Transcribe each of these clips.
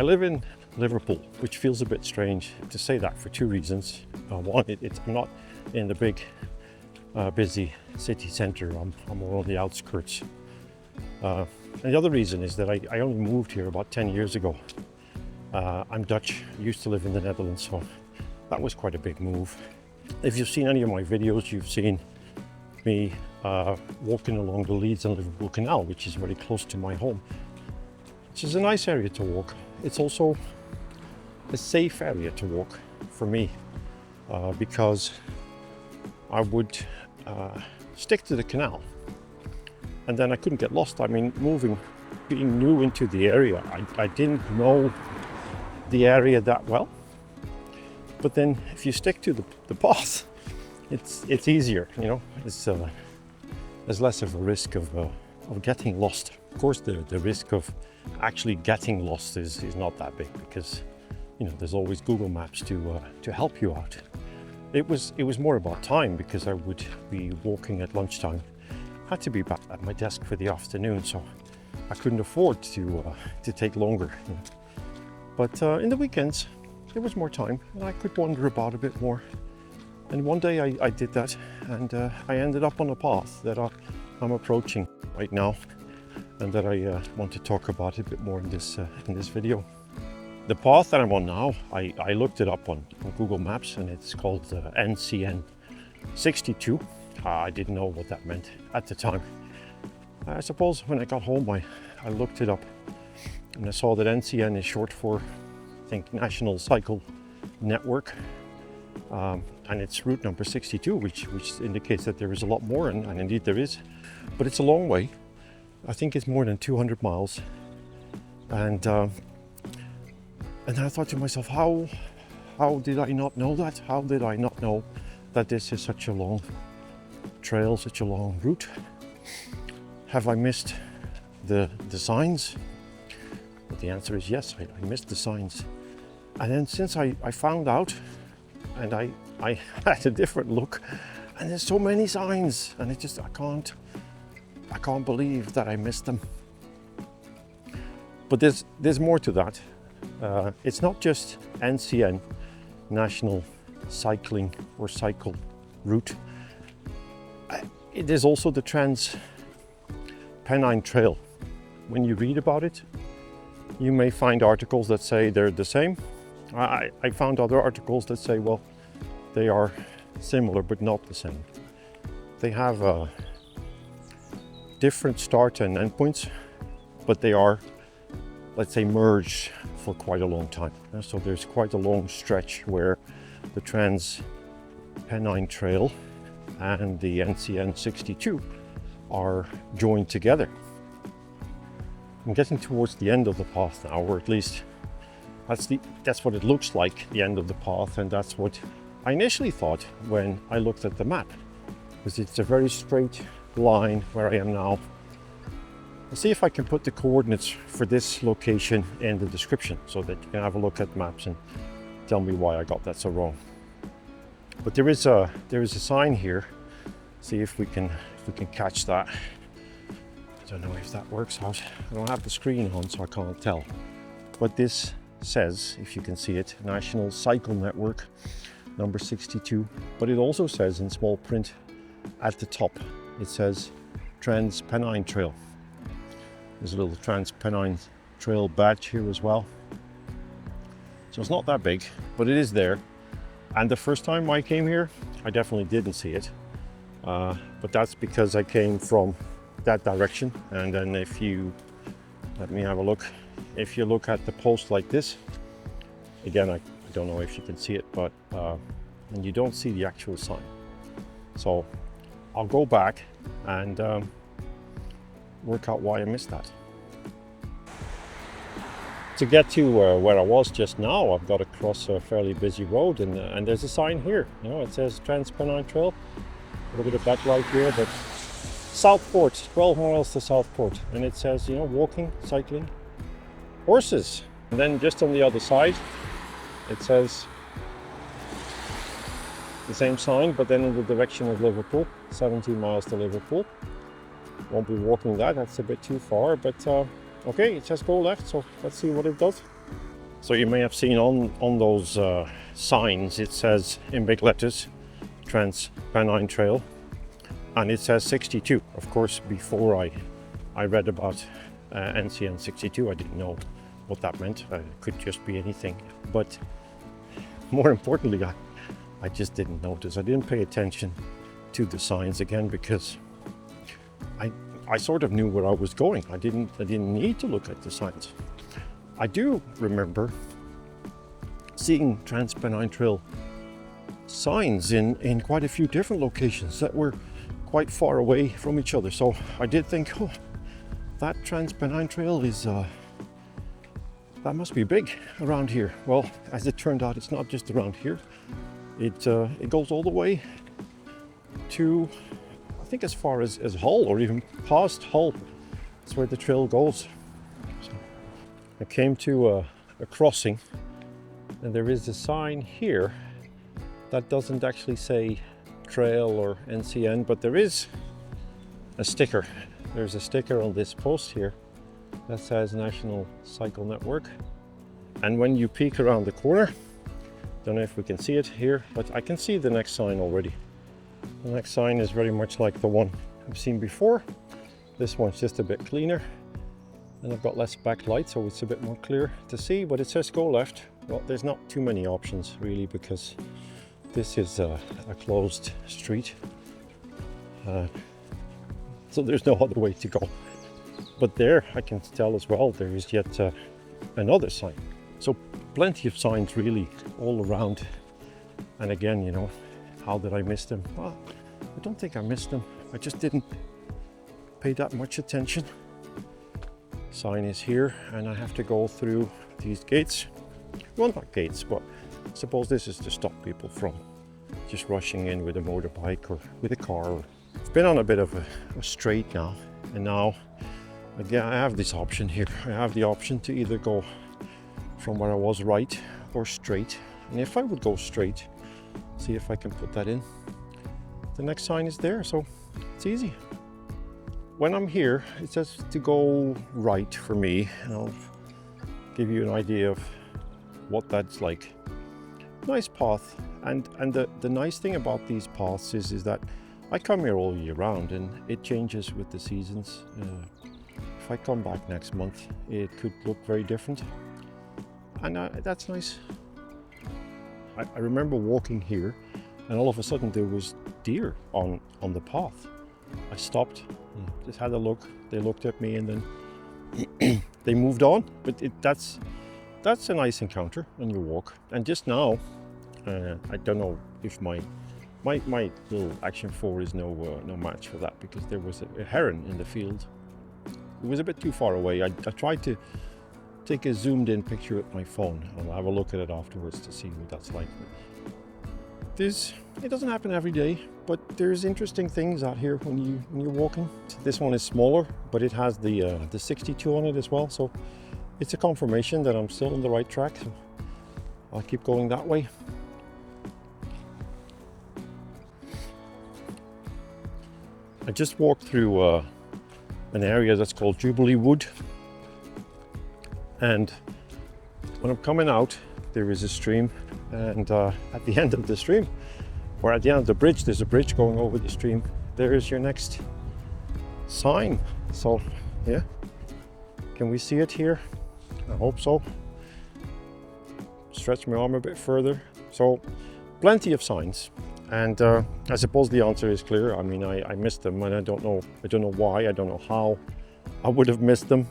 live in Liverpool, which feels a bit strange to say that for two reasons. One, I'm not in the big, busy city centre. I'm more on the outskirts. And the other reason is that I only moved here about 10 years ago. I'm Dutch, used to live in the Netherlands, so that was quite a big move. If you've seen any of my videos, you've seen me walking along the Leeds and Liverpool Canal, which is very close to my home, which is a nice area to walk. It's also a safe area to walk for me, because I would stick to the canal and then I couldn't get lost. I mean, being new into the area, I didn't know the area that well. But then if you stick to the path, it's easier, you know. There's less of a risk of getting lost. Of course, the risk of actually getting lost is not that big, because you know there's always Google Maps to help you out. It was more about time, because I would be walking at lunchtime, had to be back at my desk for the afternoon, so I couldn't afford to take longer. You know. But in the weekends, there was more time and I could wander about a bit more. And one day I did that, and I ended up on a path that I'm approaching right now, and that I want to talk about a bit more in this video. The path that I'm on now, I looked it up on Google Maps, and it's called NCN62. I didn't know what that meant at the time. I suppose when I got home I looked it up, and I saw that NCN is short for, I think, National Cycle Network, and it's route number 62, which indicates that there is a lot more, and indeed there is, but it's a long way. I think it's more than 200 miles, and I thought to myself, how did I not know that? How did I not know that this is such a long trail, such a long route? Have I missed the signs? But the answer is yes, I missed the signs. And then since I found out, and I had a different look, and there's so many signs, and I can't believe that I missed them. But there's more to that. It's not just NCN, National Cycling or Cycle Route. It is also the Trans Pennine Trail. When you read about it, you may find articles that say they're the same. I found other articles that say, well, they are similar but not the same. They have different start and end points, but they are, let's say, merged for quite a long time. So there's quite a long stretch where the Trans Pennine Trail and the NCN62 are joined together. I'm getting towards the end of the path now, or at least that's what it looks like, the end of the path, and that's what I initially thought when I looked at the map, because it's a very straight line where I am now. I'll see if I can put the coordinates for this location in the description so that you can have a look at maps and tell me why I got that so wrong. But there is a sign here. See if we can catch that. I don't know if that works out. I don't have the screen on, so I can't tell. But this says, if you can see it, National Cycle Network number 62. But it also says in small print at the top, it says Trans Pennine Trail. There's a little Trans Pennine Trail badge here as well. So it's not that big, but it is there. And the first time I came here, I definitely didn't see it. But that's because I came from that direction. And then if you, let me have a look. If you look at the post like this, again, I don't know if you can see it, but and you don't see the actual sign. So I'll go back and work out why I missed that. To get to where I was just now, I've got to cross a fairly busy road, and there's a sign here. You know, it says Trans Pennine Trail. A little bit of backlight here, but Southport, 12 miles to Southport, and it says, you know, walking, cycling, horses. And then just on the other side, it says the same sign, but then in the direction of Liverpool, 17 miles to Liverpool. Won't be walking that, that's a bit too far, but okay, it says go left, so let's see what it does. So you may have seen on those signs, it says in big letters, Trans Pennine Trail, and it says 62. Of course, before I read about NCN62, I didn't know what that meant. It could just be anything. But more importantly, I just didn't notice. I didn't pay attention to the signs again because I sort of knew where I was going. I didn't need to look at the signs. I do remember seeing Trans Pennine Trail signs in quite a few different locations that were quite far away from each other. So I did think, oh, that Trans Pennine Trail is that must be big around here. Well, as it turned out, it's not just around here. It goes all the way to, I think, as far as Hull, or even past Hull. That's where the trail goes. So I came to a crossing, and there is a sign here that doesn't actually say trail or NCN, but there is a sticker. There's a sticker on this post here that says National Cycle Network. And when you peek around the corner, don't know if we can see it here, but I can see the next sign already. The next sign is very much like the one I've seen before. This one's just a bit cleaner, and I've got less backlight, so it's a bit more clear to see, but it says go left. Well, there's not too many options really, because this is a closed street. So there's no other way to go. But there, I can tell as well, there is yet another sign. So plenty of signs really all around. And again, you know, how did I miss them? Well, I don't think I missed them. I just didn't pay that much attention. Sign is here, and I have to go through these gates. Well, not gates, but I suppose this is to stop people from just rushing in with a motorbike or with a car. I've been on a bit of a straight now, and now again I have this option here. I have the option to either go from where I was right or straight. And if I would go straight, see if I can put that in. The next sign is there, so it's easy. When I'm here, it says to go right for me, and I'll give you an idea of what that's like. Nice path, and the nice thing about these paths is that I come here all year round, and it changes with the seasons. If I come back next month, it could look very different, and that's nice. I remember walking here, and all of a sudden there was deer on the path. I stopped, just had a look. They looked at me, and then they moved on. But that's a nice encounter when you walk. And just now, I don't know if my little Action 4 is no match for that, because there was a heron in the field. It was a bit too far away. I tried to take a zoomed in picture with my phone. I'll have a look at it afterwards to see what that's like. It doesn't happen every day, but there's interesting things out here when you're walking. This one is smaller, but it has the 62 on it as well, so it's a confirmation that I'm still on the right track. So I'll keep going that way. I just walked through an area that's called Jubilee Wood, and when I'm coming out, there is a stream, and at the end of the stream, or at the end of the bridge, there's a bridge going over the stream. There is your next sign. So yeah, can we see it here? I hope so. Stretch my arm a bit further. So plenty of signs, and I suppose the answer is clear. I mean, I missed them, and I don't know why, I don't know how I would have missed them.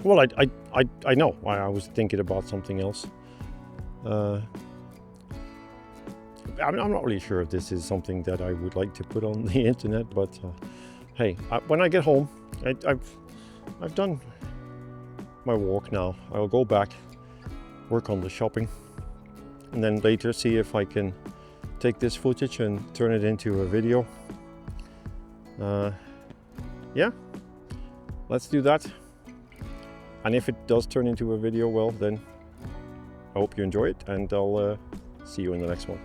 Well, I know I was thinking about something else. I'm not really sure if this is something that I would like to put on the internet, but hey, when I get home, I've done my walk now. I'll go back, work on the shopping, and then later see if I can take this footage and turn it into a video. Yeah, let's do that. And if it does turn into a video, well, then I hope you enjoy it, and I'll see you in the next one.